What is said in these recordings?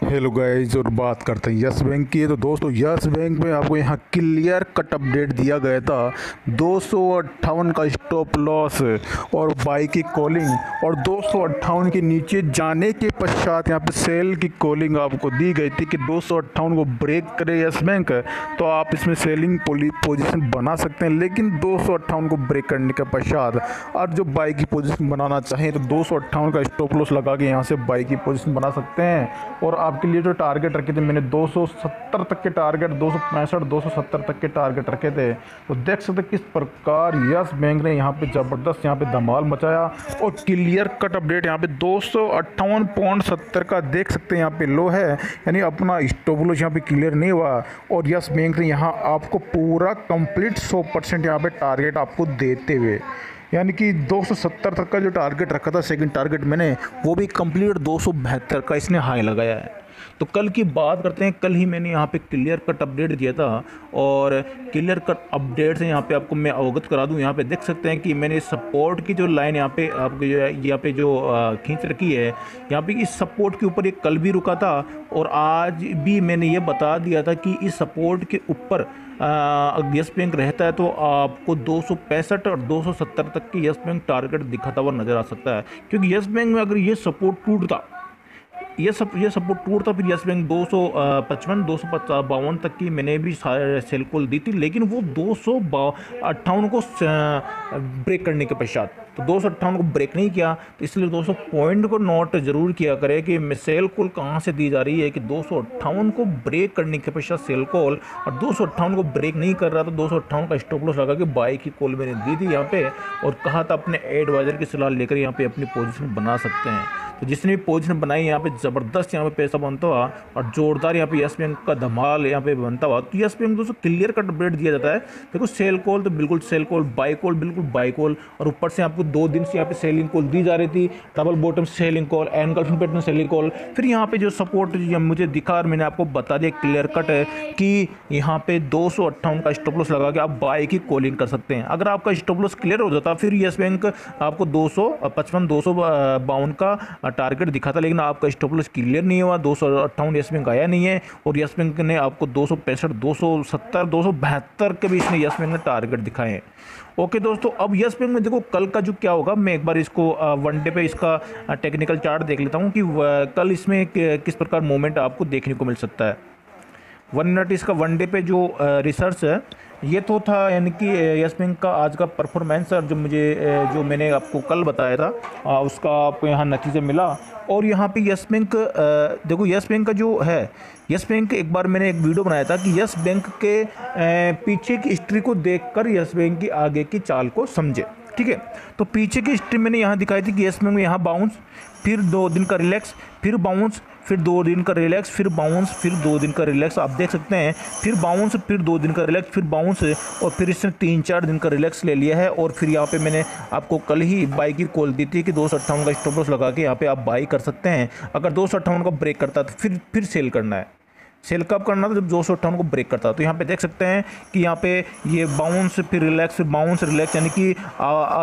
Hello guys, और बात करते हैं यस बैंक की। तो दोस्तों यस बैंक में आपको यहाँ क्लियर कट अपडेट दिया गया था। 258 का स्टॉप लॉस और बाई की कॉलिंग, और 258 के नीचे जाने के पश्चात यहाँ पे सेल की कॉलिंग आपको दी गई थी कि 258 को ब्रेक करे यस बैंक तो आप इसमें सेलिंग पोजीशन बना सकते हैं। लेकिन 258 को ब्रेक करने के पश्चात और जो बाई की पोजीशन बनाना चाहें तो 258 का स्टॉप लॉस लगा के यहाँ से बाई की पोजीशन बना सकते हैं। और आपके लिए जो टारगेट रखे थे मैंने 270 तक के टारगेट, 265 270 तक के टारगेट रखे थे। तो देख सकते किस प्रकार यस बैंक ने यहाँ पे ज़बरदस्त यहाँ पे धमाल मचाया। और क्लियर कट अपडेट यहाँ पे 258.70 का देख सकते हैं यहाँ पे लो है, यानी अपना स्टॉप लॉस यहाँ पे क्लियर नहीं हुआ। और यस बैंक ने यहाँ आपको पूरा कंप्लीट 100% यहाँ पे टारगेट आपको देते हुए, यानी कि 270 तक का जो टारगेट रखा था सेकंड टारगेट मैंने, वो भी कंप्लीट 272 का इसने हाई लगाया है। तो कल की बात करते हैं। कल ही मैंने यहाँ पे क्लियर कट अपडेट दिया था, और क्लियर कट अपडेट से यहाँ पे आपको मैं अवगत करा दूँ। यहाँ पे देख सकते हैं कि मैंने सपोर्ट की जो लाइन यहाँ पे आपको जो है यहाँ पे जो खींच रखी है, यहाँ पे इस सपोर्ट के ऊपर ये कल भी रुका था, और आज भी मैंने ये बता दिया था कि इस सपोर्ट के ऊपर यस बैंक रहता है तो आपको 265 और 270 तक की यस बैंक टारगेट दिखाता हुआ नज़र आ सकता है। क्योंकि यस बैंक में अगर ये सपोर्ट टूटता, ये सपोर्ट टूटता, फिर यस बैंक 255 252 तक की मैंने भी सेल कॉल दी थी। लेकिन वो 258 को ब्रेक करने के पश्चात, तो 258 को ब्रेक नहीं किया। तो इसलिए 200 पॉइंट को नोट जरूर किया करें कि सेल कॉल कहाँ से दी जा रही है, कि 258 को ब्रेक करने के पश्चात सेल कॉल, और 258 को ब्रेक नहीं कर रहा तो 258 का स्टॉप लॉस लगा के बाई की कॉल मैंने दी थी यहाँ पे, और कहा था अपने एडवाइजर की सलाह लेकर यहाँ पे अपनी पोजीशन बना सकते हैं। तो जिसने भी पोजीशन बनाई यहाँ पे ज़बरदस्त यहाँ पे पैसा बनता हुआ और जोरदार यहाँ पे यस बैंक का धमाल यहाँ पे बनता हुआ। तो यस बैंक दोस्तों क्लियर कट अपडेट दिया जाता है। देखो सेल कॉल तो बिल्कुल सेल कॉल, बाई कॉल बिल्कुल बाई कॉल, और ऊपर से आपको 2 दिन से यहाँ पे सेलिंग कॉल दी जा रही थी। Double bottom selling call, engulfing pattern selling call. फिर यहाँ पे जो सपोर्ट मुझे दिखा और मैंने आपको बता दिया क्लियर कट है कि यहाँ पे 258 का स्टॉप लॉस लगा के आप बाई की कॉलिंग कर सकते हैं। अगर आपका स्टॉप लॉस क्लियर हो जाता फिर यस बैंक आपको 255 252 का टारगेट दिखा था, लेकिन आपका स्टॉप लॉस क्लियर नहीं हुआ। 258 यस बैंक आया नहीं है, और यस बैंक ने आपको 265 270 272 के भी इसने यस बैंक ने टारगेट दिखाए हैं। ओके दोस्तों, अब यस बैंक में देखो कल का जो क्या होगा, मैं एक बार इसको वन डे पे इसका टेक्निकल चार्ट देख लेता हूँ कि कल इसमें किस प्रकार मूवमेंट आपको देखने को मिल सकता है। 1 मिनट इसका वन डे पे जो रिसर्च है ये तो था, यानी कि यस बैंक का आज का परफॉर्मेंस जो जो मैंने आपको कल बताया था उसका आपको यहाँ नतीजा मिला। और यहाँ पे यस बैंक देखो यस बैंक का जो है, यस बैंक एक बार मैंने एक वीडियो बनाया था कि यस बैंक के पीछे की हिस्ट्री को देखकर यस बैंक की आगे की चाल को समझे। ठीक है, तो पीछे की हिस्ट्री मैंने यहाँ दिखाई थी कि यस बैंक में यहाँ बाउंस, फिर 2 दिन का रिलैक्स, फिर बाउंस, फिर 2 दिन का रिलैक्स, फिर बाउंस, फिर 2 दिन का रिलैक्स। आप देख सकते हैं, फिर बाउंस, फिर 2 दिन का रिलैक्स, फिर बाउंस, और फिर इसने 3-4 दिन का रिलैक्स ले लिया है। और फिर यहाँ पे मैंने आपको कल ही बाई की कॉल दी थी कि 258 का स्टॉप लॉस लगा के यहाँ पे आप बाई कर सकते हैं। अगर 258 का ब्रेक करता है तो फिर सेल करना है। सेल कब करना था, जब 258 को ब्रेक करता है। तो यहाँ पे देख सकते हैं कि यहाँ पे ये बाउंस, फिर रिलैक्स, फिर बाउंस रिलैक्स, यानी कि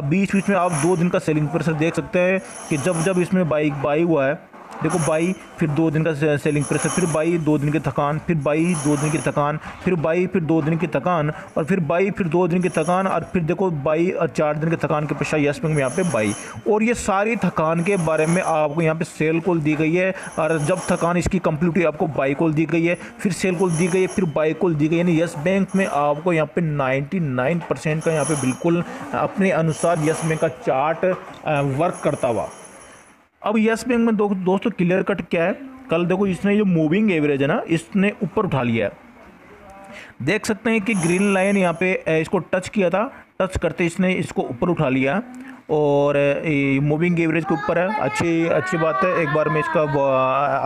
बीच बीच में आप 2 दिन का सेलिंग प्रेशर देख सकते हैं कि जब इसमें बाई हुआ है, देखो बाई, फिर 2 दिन का सेलिंग प्रेशर, फिर बाई 2 दिन की थकान, फिर बाई 2 दिन की थकान, फिर बाई, फिर 2 दिन की थकान, और फिर बाई, फिर 2 दिन की थकान, और फिर देखो बाई और 4 दिन की थकान के पश्चात यस बैंक में यहाँ पे बाई। और ये सारी थकान के बारे में आपको यहाँ पे सेल कॉल दी गई है, और जब थकान इसकी कंप्लीट हुई आपको बाई कॉल दी गई है, फिर सेल कॉल दी गई है, फिर बाई कॉल दी गई है। यानी यस बैंक में आपको यहाँ पे 99% का यहाँ पे बिल्कुल अपने अनुसार यस बैंक का चार्ट वर्क करता हुआ। अब यस बैंक में दोस्तों क्लियर कट क्या है, कल देखो इसने जो मूविंग एवरेज है ना, इसने ऊपर उठा लिया है। देख सकते हैं कि ग्रीन लाइन यहाँ पे इसको टच किया था, टच करते इसने इसको ऊपर उठा लिया, और मूविंग एवरेज के ऊपर है। अच्छी बात है। एक बार मैं इसका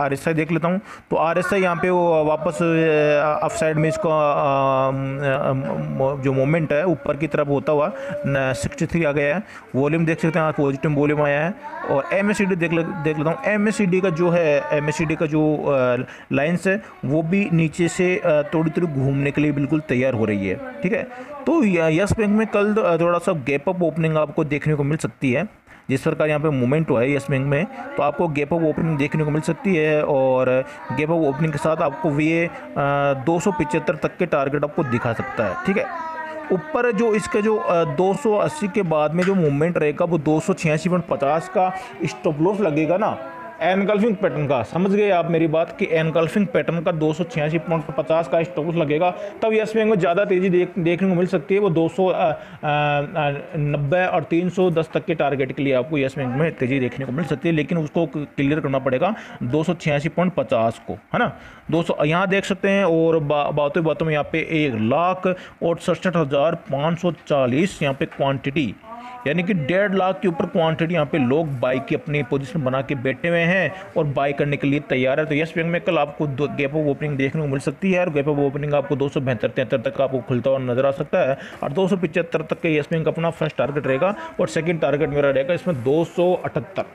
RSI देख लेता हूँ। तो RSI यहाँ पे वो वापस अप साइड में इसका जो मोमेंट है ऊपर की तरफ होता हुआ 63 आ गया है। वॉल्यूम देख सकते हैं, पॉजिटिव वॉल्यूम आया है। और MACD देख लेता हूँ। MACD का जो है, MACD का जो लाइन्स है वो भी नीचे से थोड़ी घूमने के लिए बिल्कुल तैयार हो रही है। ठीक है, तो यस बैंक में कल थोड़ा सा गैप अप ओपनिंग आपको देखने को मिल सकती है। जिस प्रकार यहाँ पे मूवमेंट हुआ है यस बैंक में, तो आपको गैप ऑफ ओपनिंग देखने को मिल सकती है और गैप ऑफ ओपनिंग के साथ आपको ये 275 तक के टारगेट आपको दिखा सकता है। ठीक है, ऊपर जो इसका जो 280 के बाद में जो मूवमेंट रहेगा वो 286.50 का स्टॉप लॉस लगेगा ना एनगल्फिंग पैटर्न का। समझ गए आप मेरी बात कि एनगल्फिंग पैटर्न का 286.50 का स्टॉप लॉस लगेगा, तब यस बैंक में ज़्यादा तेज़ी देखने को मिल सकती है। वो 290 और 310 तक के टारगेट के लिए आपको यस बैंक में तेज़ी देखने को मिल सकती है, लेकिन उसको क्लियर करना पड़ेगा 286.50 को, है ना। 200 यहाँ देख सकते हैं और बातों बातों में यहाँ पे 1,68,540 यहाँ पे क्वांटिटी, यानी कि 1.5 लाख के ऊपर क्वांटिटी यहाँ पे लोग बाई की अपनी पोजीशन बना के बैठे हुए हैं और बाई करने के लिए तैयार है। तो यस बैंक में कल आपको गैप ऑफ ओपनिंग देखने को मिल सकती है और गैप ऑफ ओपनिंग आपको 272-73 तक आपको खुलता हुआ नजर आ सकता है और 275 तक के यस बैंक अपना फर्स्ट टारगेट रहेगा और सेकंड टारगेट मेरा रहेगा इसमें 278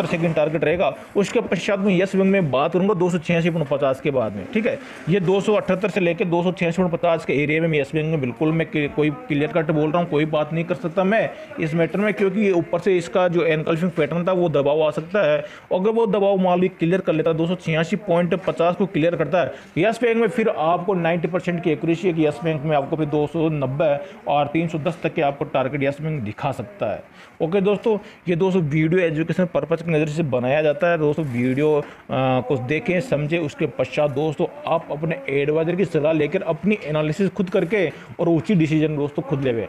सेकंड टारगेट रहेगा। उसके पश्चात में यस बैंक में बात करूंगा 286.50 के बाद में। ठीक है, ये 278 से लेकर 286.50 के एरिया में यस बैंक में बिल्कुल मैं कोई क्लियर कट बोल रहा हूँ, कोई बात नहीं कर सकता मैं इस मैटर में, क्योंकि ऊपर से इसका जो एनकल्फिंग पैटर्न था वो दबाव आ सकता है। अगर वो दबाव मान ली क्लियर कर लेता है 286.50 को क्लियर करता है यस बैंक में, फिर आपको 90% की एक्यूरेसी है कि यस बैंक में आपको फिर 290 और 310 तक के आपको टारगेट यस बैंक दिखा सकता है। ओके दोस्तों, ये दोस्तों वीडियो एजुकेशन पर्पज की नज़र से बनाया जाता है। दोस्तों वीडियो को देखें समझे, उसके पश्चात दोस्तों आप अपने एडवाइजर की सलाह लेकर अपनी एनालिसिस खुद करके और उचित डिसीजन दोस्तों खुद लेवे।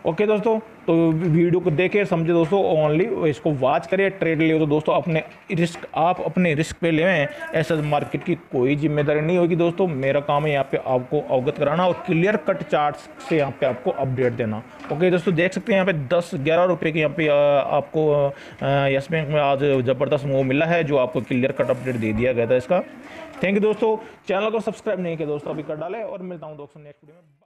ओके दोस्तों, तो वीडियो को देखें समझे दोस्तों, ओनली इसको वॉच करें। ट्रेड ले तो दोस्तों अपने रिस्क आप अपने रिस्क पे लें, ऐसा मार्केट की कोई जिम्मेदारी नहीं होगी दोस्तों। मेरा काम है यहाँ पे आपको अवगत कराना और क्लियर कट चार्ट्स से यहाँ पे आपको अपडेट देना। ओके दोस्तों, देख सकते हैं यहाँ पे 10-11 रुपये के यहाँ पे आपको यस बैंक में आज ज़बरदस्त मूव मिला है, जो आपको क्लियर कट अपडेट दे दिया गया था इसका। थैंक यू दोस्तों, चैनल को सब्सक्राइब नहीं किया दोस्तों अभी कर डालें और मिलता हूँ दोस्तों नेक्स्ट वीडियो में।